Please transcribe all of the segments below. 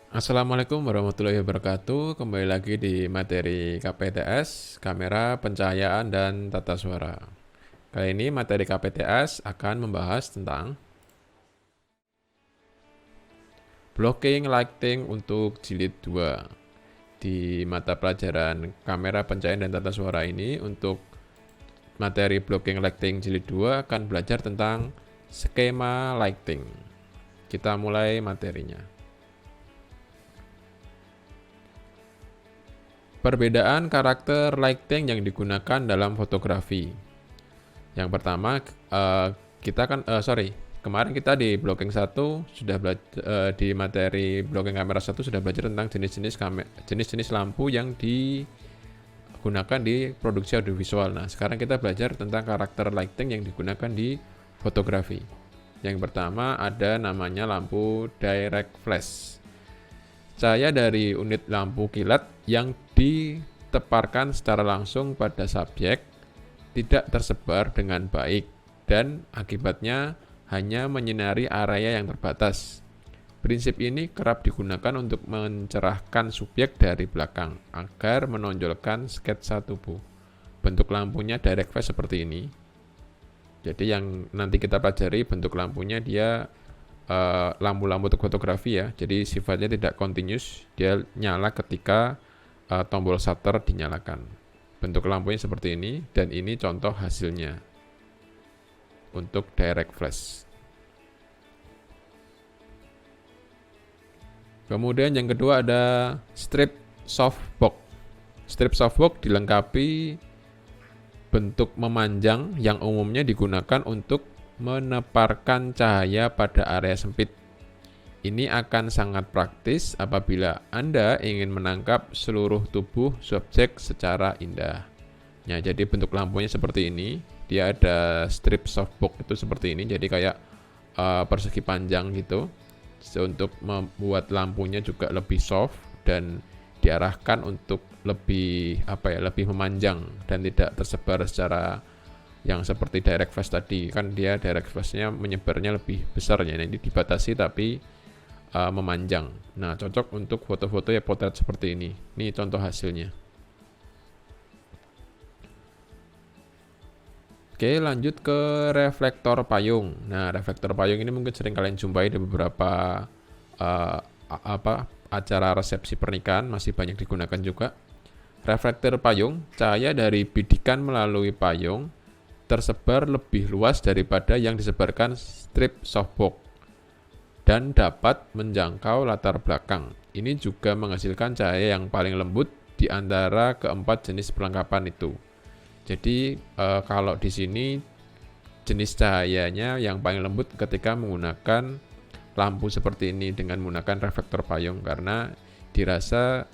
Assalamualaikum warahmatullahi wabarakatuh. Kembali lagi di materi KPTS, kamera, pencahayaan, dan tata suara. Kali ini materi KPTS akan membahas tentang blocking lighting untuk jilid 2. Di mata pelajaran kamera, pencahayaan, dan tata suara ini, untuk materi blocking lighting jilid 2 akan belajar tentang skema lighting. Kita mulai materinya. Perbedaan karakter lighting yang digunakan dalam fotografi. Yang pertama, kemarin kita di blocking 1 sudah di materi blocking kamera 1 sudah belajar tentang jenis-jenis lampu yang digunakan di produksi audiovisual. Nah, sekarang kita belajar tentang karakter lighting yang digunakan di fotografi. Yang pertama ada namanya lampu direct flash. Cahaya dari unit lampu kilat yang diteparkan secara langsung pada subjek tidak tersebar dengan baik dan akibatnya hanya menyinari area yang terbatas. Prinsip ini kerap digunakan untuk mencerahkan subjek dari belakang agar menonjolkan sketsa tubuh. Bentuk lampunya direct flash seperti ini. Jadi yang nanti kita pelajari bentuk lampunya dia lampu-lampu untuk fotografi ya, jadi sifatnya tidak continuous, dia nyala ketika tombol shutter dinyalakan. Bentuk lampunya seperti ini, dan ini contoh hasilnya untuk direct flash. Kemudian yang kedua ada strip softbox. Strip softbox dilengkapi bentuk memanjang yang umumnya digunakan untuk meneparkan cahaya pada area sempit. Ini akan sangat praktis apabila Anda ingin menangkap seluruh tubuh subjek secara indah. Ya, jadi bentuk lampunya seperti ini. Dia ada strip softbox itu seperti ini. Jadi kayak persegi panjang gitu. Untuk membuat lampunya juga lebih soft dan diarahkan untuk lebih memanjang dan tidak tersebar secara yang seperti direct flash tadi. Kan dia direct flashnya menyebarnya lebih besar ya. Ini dibatasi tapi memanjang. Nah, cocok untuk foto-foto ya potret seperti ini. Ini contoh hasilnya. Oke, lanjut ke reflektor payung. Nah, reflektor payung ini mungkin sering kalian jumpai di beberapa acara resepsi pernikahan, masih banyak digunakan juga. Reflektor payung, cahaya dari bidikan melalui payung tersebar lebih luas daripada yang disebarkan strip softbox dan dapat menjangkau latar belakang. Ini juga menghasilkan cahaya yang paling lembut di antara keempat jenis perlengkapan itu. Jadi kalau di sini jenis cahayanya yang paling lembut ketika menggunakan lampu seperti ini dengan menggunakan reflektor payung karena dirasa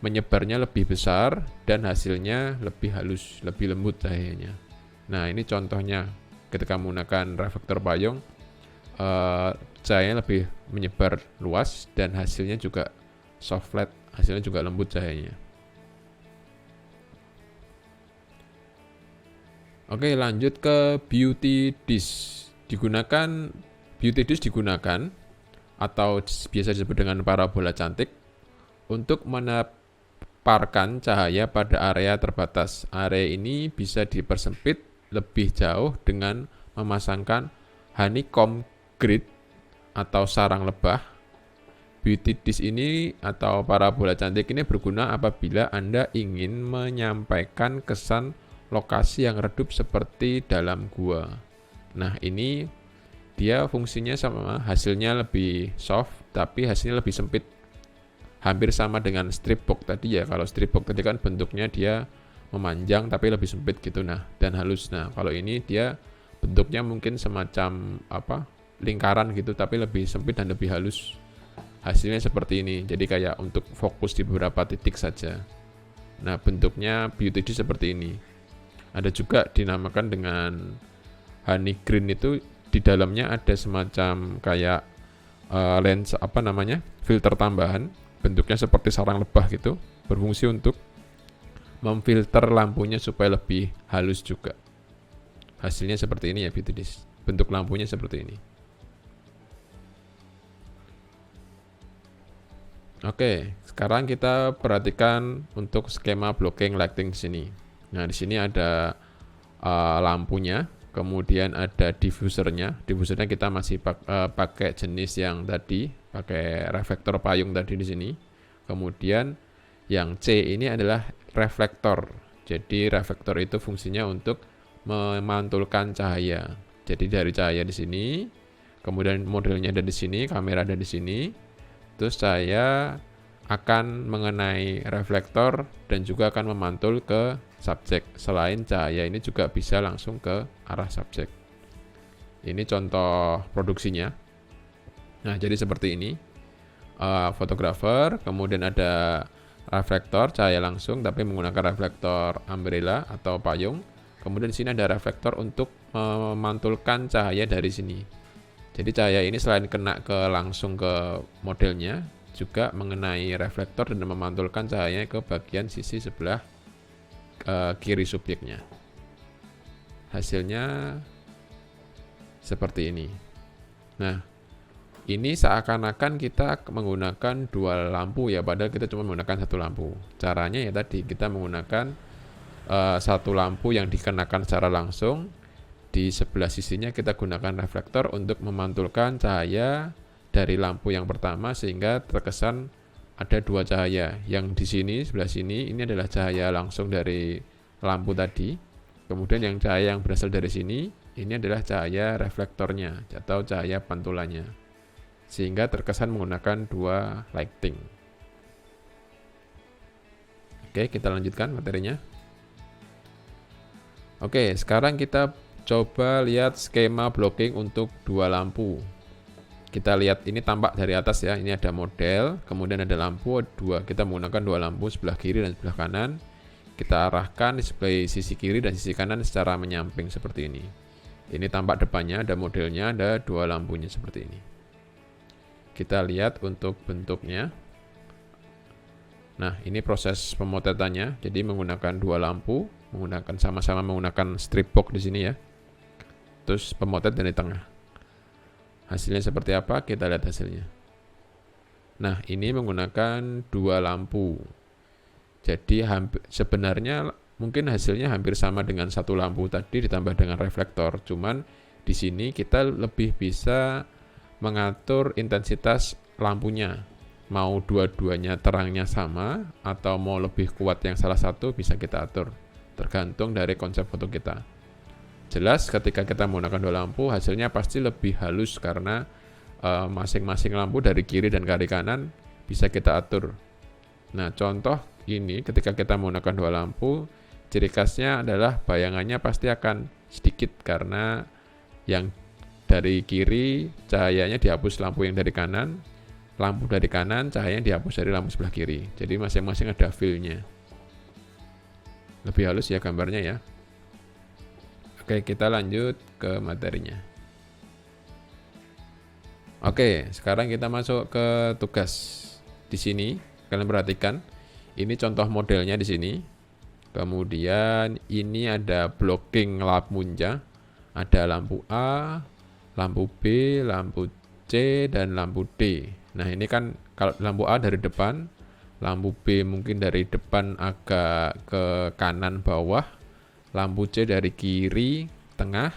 menyebarnya lebih besar dan hasilnya lebih halus, lebih lembut cahayanya. Nah, ini contohnya ketika menggunakan reflektor payung, cahayanya lebih menyebar luas dan hasilnya juga soft flat, hasilnya juga lembut cahayanya. Oke, lanjut ke beauty dish. Beauty dish digunakan atau biasa disebut dengan parabola cantik untuk meneparkan cahaya pada area terbatas. Area ini bisa dipersempit lebih jauh dengan memasangkan honeycomb grid atau sarang lebah. Beauty dish ini atau parabola cantik ini berguna apabila Anda ingin menyampaikan kesan lokasi yang redup seperti dalam gua. Nah, ini dia fungsinya sama, hasilnya lebih soft tapi hasilnya lebih sempit. Hampir sama dengan strip box tadi ya. Kalau strip box tadi kan bentuknya dia memanjang tapi lebih sempit gitu, nah, dan halus. Nah, kalau ini dia bentuknya mungkin semacam lingkaran gitu tapi lebih sempit dan lebih halus. Hasilnya seperti ini. Jadi kayak untuk fokus di beberapa titik saja. Nah, bentuknya beauty dish seperti ini. Ada juga dinamakan dengan honey green, itu di dalamnya ada semacam kayak lens filter tambahan. Bentuknya seperti sarang lebah gitu, berfungsi untuk memfilter lampunya supaya lebih halus juga. Hasilnya seperti ini ya beauty dish. Bentuk lampunya seperti ini. Oke, sekarang kita perhatikan untuk skema blocking lighting di sini. Nah, di sini ada lampunya, kemudian ada diffusernya. Diffusernya kita masih pakai jenis yang tadi, pakai reflektor payung tadi di sini. Kemudian yang C ini adalah reflektor. Jadi reflektor itu fungsinya untuk memantulkan cahaya. Jadi dari cahaya di sini, kemudian modelnya ada di sini, kamera ada di sini. Terus saya akan mengenai reflektor dan juga akan memantul ke subjek. Selain cahaya ini juga bisa langsung ke arah subjek. Ini contoh produksinya. Nah, jadi seperti ini. Fotografer, kemudian ada reflektor cahaya langsung tapi menggunakan reflektor umbrella atau payung. Kemudian di sini ada reflektor untuk memantulkan cahaya dari sini. Jadi cahaya ini selain kena langsung ke modelnya, juga mengenai reflektor dan memantulkan cahayanya ke bagian sisi sebelah kiri subjeknya. Hasilnya seperti ini. Nah, ini seakan-akan kita menggunakan dua lampu ya, padahal kita cuma menggunakan satu lampu. Caranya ya tadi, kita menggunakan satu lampu yang dikenakan secara langsung. Di sebelah sisinya kita gunakan reflektor untuk memantulkan cahaya dari lampu yang pertama sehingga terkesan ada dua cahaya. Yang di sini, sebelah sini, ini adalah cahaya langsung dari lampu tadi. Kemudian yang cahaya yang berasal dari sini, ini adalah cahaya reflektornya atau cahaya pantulannya. Sehingga terkesan menggunakan dua lighting. Oke, kita lanjutkan materinya. Oke, sekarang kita coba lihat skema blocking untuk dua lampu. Kita lihat ini tampak dari atas ya. Ini ada model, kemudian ada lampu dua. Kita menggunakan dua lampu sebelah kiri dan sebelah kanan. Kita arahkan display sisi kiri dan sisi kanan secara menyamping seperti ini. Ini tampak depannya, ada modelnya, ada dua lampunya seperti ini. Kita lihat untuk bentuknya. Nah, ini proses pemotretannya. Jadi menggunakan dua lampu, sama-sama menggunakan strip box di sini ya. Terus pemotret dari tengah. Hasilnya seperti apa? Kita lihat hasilnya. Nah, ini menggunakan dua lampu. Jadi sebenarnya mungkin hasilnya hampir sama dengan satu lampu tadi ditambah dengan reflektor. Cuman di sini kita lebih bisa mengatur intensitas lampunya. Mau dua-duanya terangnya sama atau mau lebih kuat yang salah satu bisa kita atur. Tergantung dari konsep foto kita. Jelas ketika kita menggunakan dua lampu hasilnya pasti lebih halus karena masing-masing lampu dari kiri dan kiri kanan bisa kita atur. Nah, contoh ini ketika kita menggunakan dua lampu, ciri khasnya adalah bayangannya pasti akan sedikit karena yang dari kiri cahayanya dihapus lampu yang dari kanan, lampu dari kanan cahayanya dihapus dari lampu sebelah kiri. Jadi masing-masing ada feel-nya. Lebih halus ya gambarnya ya. Oke, kita lanjut ke materinya. Oke, sekarang kita masuk ke tugas. Di sini kalian perhatikan, ini contoh modelnya di sini. Kemudian ini ada blocking lampunya. Ada lampu A, lampu B, lampu C, dan lampu D. Nah, ini kan kalau lampu A dari depan, lampu B mungkin dari depan agak ke kanan bawah, lampu C dari kiri tengah,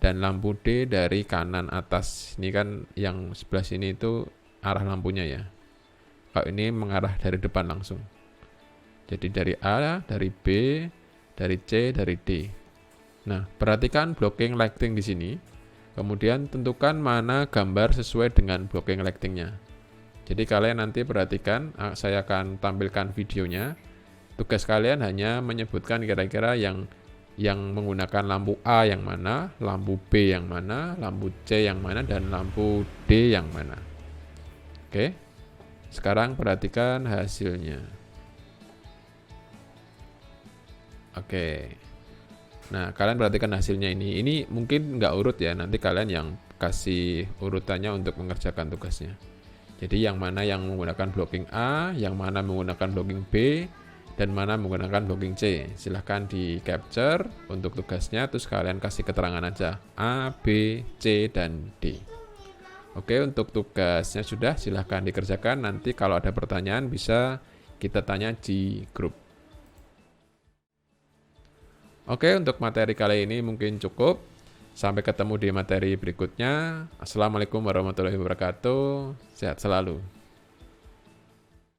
dan lampu D dari kanan atas. Ini kan yang sebelah sini itu arah lampunya ya. Kalau ini mengarah dari depan langsung. Jadi dari A, dari B, dari C, dari D. Nah, perhatikan blocking lighting di sini. Kemudian tentukan mana gambar sesuai dengan blocking lightingnya. Jadi kalian nanti perhatikan, saya akan tampilkan videonya. Tugas kalian hanya menyebutkan kira-kira yang menggunakan lampu A yang mana, lampu B yang mana, lampu C yang mana, dan lampu D yang mana. Oke, sekarang perhatikan hasilnya. Oke, nah kalian perhatikan hasilnya ini. Ini mungkin nggak urut ya, nanti kalian yang kasih urutannya untuk mengerjakan tugasnya. Jadi yang mana yang menggunakan blocking A, yang mana menggunakan blocking B, dan mana menggunakan blocking C. Silahkan di capture untuk tugasnya, terus kalian kasih keterangan aja A, B, C, dan D. Oke, untuk tugasnya sudah, silahkan dikerjakan. Nanti kalau ada pertanyaan bisa kita tanya di grup. Oke, untuk materi kali ini mungkin cukup. Sampai ketemu di materi berikutnya. Assalamualaikum warahmatullahi wabarakatuh. Sehat selalu.